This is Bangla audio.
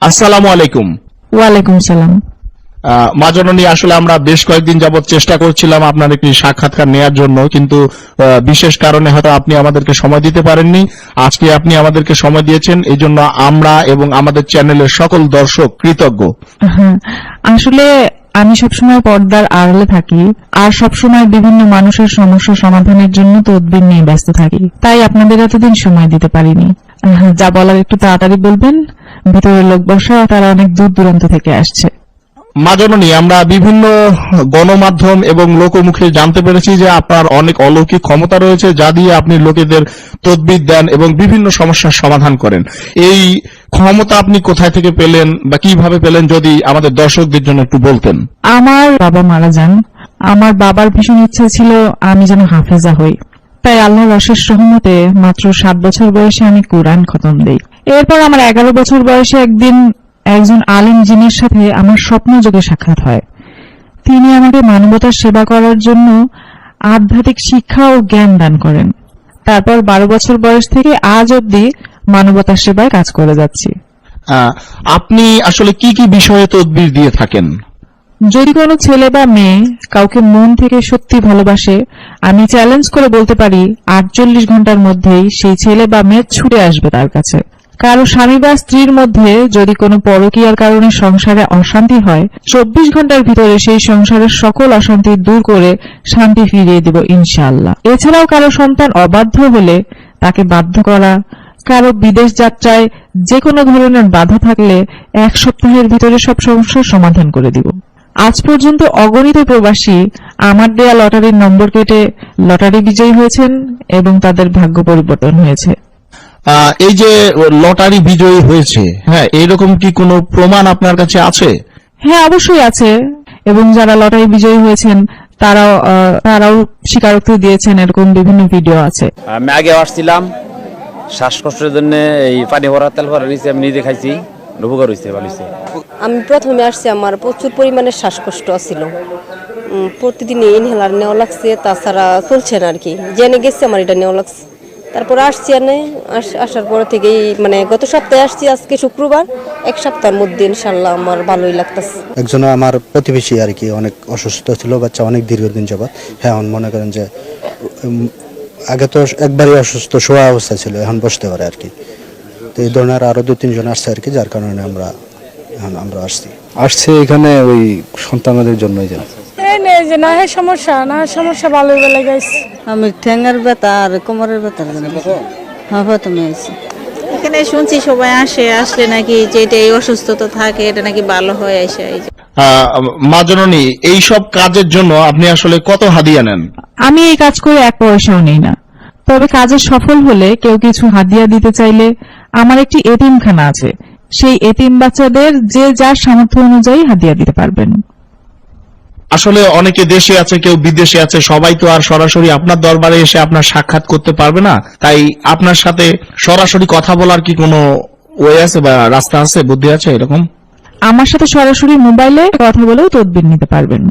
আসসালামু আলাইকুম। ওয়ালাইকুম সালাম। মা জননী, আসলে আমরা বেশ কয়েকদিন যাবত চেষ্টা করছিলাম আপনার একটি সাক্ষাৎকার নেয়ার জন্য, কিন্তু বিশেষ কারণে হয়তো আপনি আমাদেরকে সময় দিতে পারেননি। আজকে আপনি আমাদেরকে সময় দিয়েছেন, এই জন্য আমরা এবং আমাদের চ্যানেলের সকল দর্শক কৃতজ্ঞ। আসলে আমি সবসময় পর্দার আড়ালে থাকি আর সবসময় বিভিন্ন মানুষের সমস্যা সমাধানের জন্য তদবির নিয়ে ব্যস্ত থাকি, তাই আপনাদের এতদিন সময় দিতে পারিনি। যা বলার একটু তাড়াতাড়ি বলবেন, ভিতরের লোক বসা, তারা অনেক দূর দূরান্ত থেকে আসছে। মা জননী, আমরা বিভিন্ন গণমাধ্যম এবং লোকমুখে জানতে পেরেছি যে আপনার অনেক অলৌকিক ক্ষমতা রয়েছে, যা দিয়ে আপনি লোকেদের তদবির দেন এবং বিভিন্ন সমস্যার সমাধান করেন। এই ক্ষমতা আপনি কোথায় থেকে পেলেন বা কিভাবে পেলেন, যদি আমাদের দর্শকদের জন্য একটু বলতেন। আমার বাবা মারা যান। আমার বাবার ভীষণ ইচ্ছা ছিল আমি যেন হাফেজা হই, তাই আল্লাহর অশেষ রহমতে মাত্র 7 বছর বয়সে আমি কোরআন খতম দেই। এরপর আমার 11 বছর বয়সে একদিন একজন আলেম জিনের সাথে আমার স্বপ্নযোগে সাক্ষাৎ হয়। তিনি আমাকে মানবতার সেবা করার জন্য আধ্যাত্মিক শিক্ষা ও জ্ঞান দান করেন। তারপর 12 বছর বয়স থেকে আজ অবধি মানবতার সেবায় কাজ করে যাচ্ছি। আপনি আসলে কি কি বিষয়ে তদবির দিয়ে থাকেন? যদি কোনো ছেলে বা মেয়ে কাউকে মন থেকে সত্যি ভালোবাসে, আমি চ্যালেঞ্জ করে বলতে পারি 48 ঘন্টার মধ্যেই সেই ছেলে বা মেয়ে ছুটে আসবে তার কাছে। কারো স্বামী বা স্ত্রীর মধ্যে যদি কোনো পরকীয়ার কারণে সংসারে অশান্তি হয়, 24 ঘন্টার ভিতরে সেই সংসারের সকল অশান্তি দূর করে শান্তি ফিরিয়ে দিব ইনশাআল্লাহ। এছাড়াও কারো সন্তান অবাধ্য হলে তাকে বাধ্য করা, কারো বিদেশ যাত্রায় যে কোনো ধরনের বাধা থাকলে 1 সপ্তাহের ভিতরে সব সমস্যার সমাধান করে দিব। আজ পর্যন্ত অগণিত প্রবাসী আমার দেয়া লটারির নম্বর কেটে লটারি বিজয়ী হয়েছেন এবং তাদের ভাগ্য পরিবর্তন হয়েছে। এই যে লটারি বিজয়ী হয়েছে, হ্যাঁ, এরকম কি কোনো প্রমাণ আপনার কাছে আছে? হ্যাঁ, অবশ্যই আছে। এবং যারা লটারি বিজয়ী হয়েছেন তারাও স্বীকারোক্তি দিয়েছেন, এরকম বিভিন্ন ভিডিও আছে। আমি আগে আসছিলাম শ্বাসকষ্টের জন্য, এই পানি ভরা তেল ভরা নিয়েছি, আমি নিজে খাইছি, উপকার হয়েছে, ভালো হয়েছে। আমি প্রথমে আসছি, আমার প্রচুর পরিমাণে শ্বাসকষ্ট ছিল, প্রতিদিন ইনহেলার নেওয়া লাগছে, তাছাড়া চলছে না আর কি। জেনে গেছি আমার এটা নেওয়া লাগছে, তারপরে আসছি। আসার পর থেকেই মানে গত সপ্তাহে আসছি, আজকে শুক্রবার, 1 সপ্তাহের মধ্যে ইনশাল্লাহ আমার ভালোই লাগতেছে। একজন আমার প্রতিবেশী আর কি অনেক অসুস্থ ছিল, বাচ্চা অনেক দীর্ঘদিন যাবত। হ্যাঁ, মনে করেন যে আগে তো একবারই অসুস্থ শোয়া অবস্থা ছিল, এখন বসতে পারে আর কি। তো এই ধরনের আরো 2-3 জন আসছে আর কি, যার কারণে আমরা আসছি এখানে ওই সন্তানদের জন্যই। সমস্যা ভালো লেগেছে। আমি ঠ্যাঙ্গার ব্যথা আর কোমরের ব্যথার জন্য প্রথমে আছি এখানে। শুনছি সবাই আসলে নাকি যে এটা এই অসুস্থতা থাকে এটা নাকি ভালো হয়ে আসে। মা জননী, এইসব কাজের জন্য আপনি আসলে কত হাদিয়া নেন? আমি এই কাজ করে 1 পয়সাও নেই না, তবে কাজে সফল হলে কেউ কিছু হাদিয়া দিতে চাইলে আমার একটি এতিমখানা আছে, সেই এতিম বাচ্চাদের যে যার সামর্থ্য অনুযায়ী হাদিয়া দিতে পারবেন। আসলে অনেকে দেশে আছে, কেউ বিদেশে আছে, সবাই তো আর সরাসরি আপনার দরবারে এসে আপনার সাক্ষাৎ করতে পারবে না, তাই আপনার সাথে সরাসরি কথা বলার কি কোনো ওয়ে আছে বা রাস্তা আছে, বুদ্ধি আছে এরকম? আমার সাথে সরাসরি মোবাইলে কথা বলেও তদবির নিতে পারবেন।